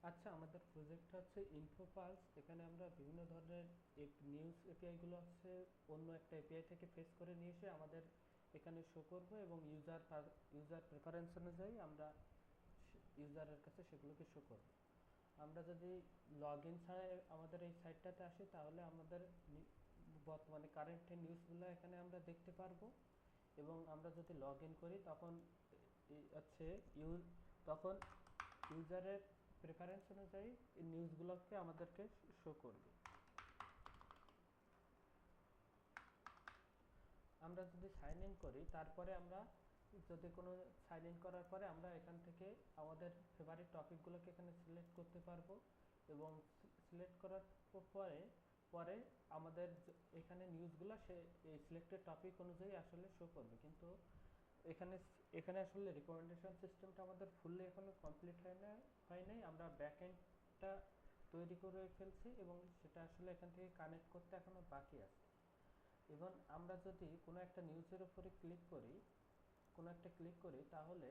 আচ্ছা, আমাদের প্রজেক্ট হচ্ছে ইনফোপালস। এখানে আমরা বিভিন্ন ধরনের নিউজ এপিআই গুলো হচ্ছে অন্য একটা এপিআই থেকে ফেস করে নিয়ে এসে আমাদের এখানে শো করব, এবং ইউজার প্রেফারেন্স অনুযায়ী আমরা ইউজারের কাছে সেগুলোকে শো করব। আমরা যদি লগ ইন ছাড়া আমাদের এই সাইটটাতে আসি, তাহলে আমাদের বর্তমানে কারেন্ট নিউজগুলো এখানে আমরা দেখতে পারবো। এবং আমরা যদি লগ ইন করি তখন হচ্ছে তখন ইউজারের প্রেফারেন্স অনুযায়ী এই নিউজগুলোকে আমাদেরকে শো করবে। আমরা যদি সাইন ইন করি, তারপরে আমরা যদি কোনো সাইন ইন করার পরে আমরা এখান থেকে আমাদের ফেভারিট টপিকগুলোকে এখানে সিলেক্ট করতে পারবো, এবং সিলেক্ট করার পরে পরে আমাদের এখানে নিউজগুলো সে এই সিলেক্টেড টপিক অনুযায়ী আসলে শো করবে। কিন্তু এখানে এখানে আসলে রিকমেন্ডেশন সিস্টেমটা আমাদের ফুললি এখনো কমপ্লিট হয় নাই। আমরা ব্যাকএন্ডটা তৈরি করে ফেলছি, এবং সেটা আসলে এখান থেকে কানেক্ট করতে এখনো বাকি আছে। এবং আমরা যদি কোনো একটা নিউজের উপরে ক্লিক করি, তাহলে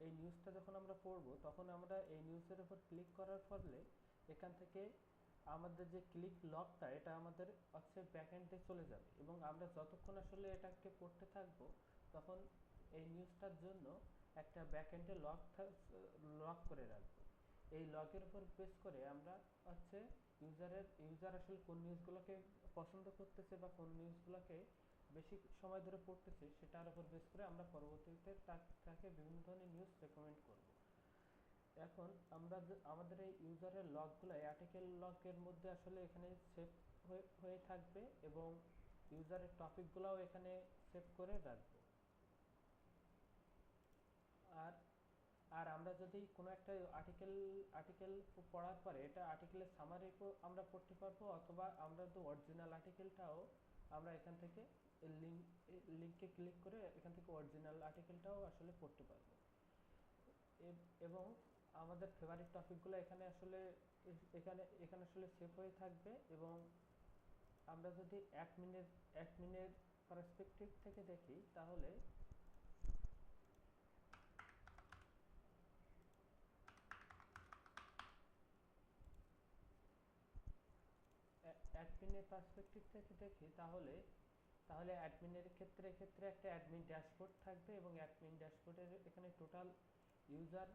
এই নিউজটা যখন আমরা পড়বো, তখন আমরা এই নিউজের উপর ক্লিক করার ফলে এখান থেকে আমাদের যে ক্লিক লগটা, এটা আমাদের হচ্ছে ব্যাকএন্ডে চলে যাবে, এবং আমরা যতক্ষণ আসলে এটাকে পড়তে থাকবো, তখন এই নিউজটার জন্য একটা ব্যাকএন্ডে লক করে রাখবো। এই লগের উপর বেস করে আমরা হচ্ছে ইউজার আসলে কোন নিউজগুলোকে পছন্দ করতেছে বা কোন নিউজগুলোকে বেশি সময় ধরে পড়তেছে, সেটার উপর বেস করে আমরা পরবর্তীতে তাকে বিভিন্ন ধরনের নিউজ রেকমেন্ড করব। এখন আমরা আমাদের এই ইউজারের লগগুলো আর্টিকেল লগের মধ্যে আসলে এখানে সেভ হয়ে থাকবে, এবং ইউজারের টপিকগুলোও এখানে সেভ করে রাখবো। আর আর আমরা যদি কোনো একটা আর্টিকেল পড়ার পরে এটা আর্টিকেলের সামারি আমরা পড়তে পারবো, অথবা আমরা তো অরিজিনাল আর্টিকেলটাও আমরা এখান থেকে লিঙ্কে ক্লিক করে এখান থেকে অরিজিনাল আর্টিকেলটাও আসলে পড়তে পারবো। এবং আমাদের ফেভারিট টপিকগুলো এখানে আসলে এখানে এখানে আসলে সেভ হয়ে থাকবে। এবং আমরা যদি অ্যাডমিনের পার্সপেক্টিভ থেকে দেখি, তাহলে অ্যাডমিনের পার্সপেক্টিভ থেকে দেখি, তাহলে তাহলে অ্যাডমিনের ক্ষেত্রে একটা অ্যাডমিন ড্যাশবোর্ড থাকবে, এবং অ্যাডমিন ড্যাশবোর্ডের এখানে টোটাল ইউজার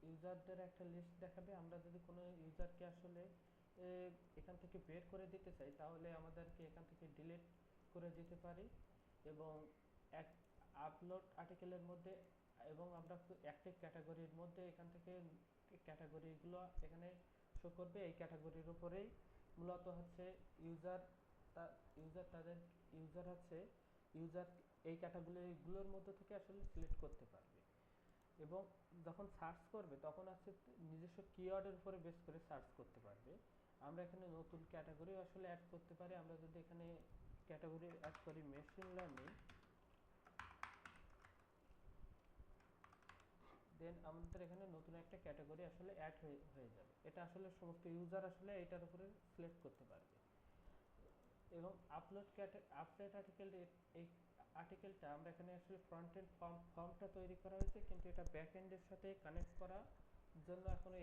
ইউজারদের একটা লিস্ট দেখাবে। আমরা যদি কোনো ইউজারকে আসলে এখান থেকে বের করে দিতে চাই, তাহলে আমাদেরকে এখান থেকে ডিলিট করে দিতে পারি। এবং এক আপলোড আর্টিকেলের মধ্যে, এবং আমরা অ্যাক্টিভ ক্যাটাগরির মধ্যে এখান থেকে ক্যাটাগরিগুলো এখানে শো করবে। এই ক্যাটাগরির উপরেই মূলত হচ্ছে ইউজার ইউজার তাদের ইউজার হচ্ছে ইউজার এই ক্যাটাগরিগুলোর মধ্যে থেকে আসলে সিলেক্ট করতে পারবে। এবং যখন সার্চ করবে, তখন আছে নিজস্ব কিওয়ার্ডের উপরে বেস করে সার্চ করতে পারবে। আমরা এখানে নতুন ক্যাটাগরি আসলে অ্যাড করতে পারি। আমরা যদি এখানে ক্যাটাগরি অ্যাড করি মেশিন লার্নিং, দেন আমাদের এখানে নতুন একটা ক্যাটাগরি আসলে অ্যাড হয়ে যাবে। এটা আসলে সমস্ত ইউজার আসলে এটার উপরে সিলেক্ট করতে পারবে। এবং আপডেট আর্টিকেল, এই আর্টিকেলটা আমরা এখানে আসলে ফ্রন্ট এন্ড ফর্মটা তৈরি করা হয়েছে, কিন্তু এটা ব্যাক এন্ডের সাথে কানেক্ট করার জন্য এখনো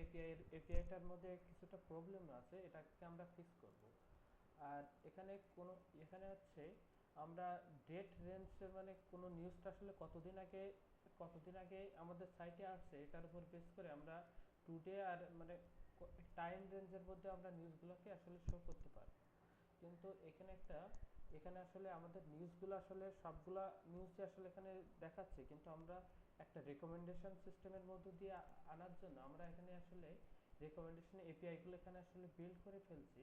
এপিআইটার মধ্যে কিছুটা প্রবলেম আছে, এটাকে আমরা ফিক্স করব। আর এখানে হচ্ছে আমরা ডেট রেঞ্জ, মানে কোনো নিউজটা আসলে কতদিন আগে আমাদের সাইটে আসছে, এটার উপর বেস করে আমরা টুডে আর মানে টাইম রেঞ্জের মধ্যে আমরা নিউজগুলোকে আসলে শো করতে পারবো। কিন্তু এখানে আসলে আমাদের নিউজগুলো আসলে সবগুলা নিউজই আসলে এখানে দেখাচ্ছে, কিন্তু আমরা একটা রেকমেন্ডেশন সিস্টেমের মধ্য দিয়ে আনার জন্য আমরা এখানে আসলে রেকমেন্ডেশন এপিআই গুলো এখানে আসলে বিল্ড করে ফেলছি,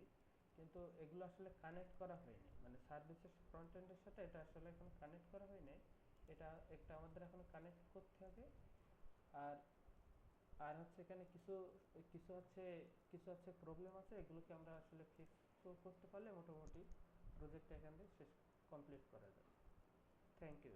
কিন্তু এগুলো আসলে কানেক্ট করা হয়নি। মানে সার্ভিসের ফ্রন্ট এন্ডের সাথে এটা আসলে এখন কানেক্ট করা হয়নি। এটা একটা আমাদের এখনো কানেক্ট করতে হবে। আর আর হচ্ছে এখানে কিছু কিছু হচ্ছে কিছু হচ্ছে প্রবলেম আছে, এগুলোকে আমরা আসলে ফিক্স করতে পারলে মোটামুটি প্রজেক্টটা এখান থেকে কমপ্লিট করা যাবে। Thank you.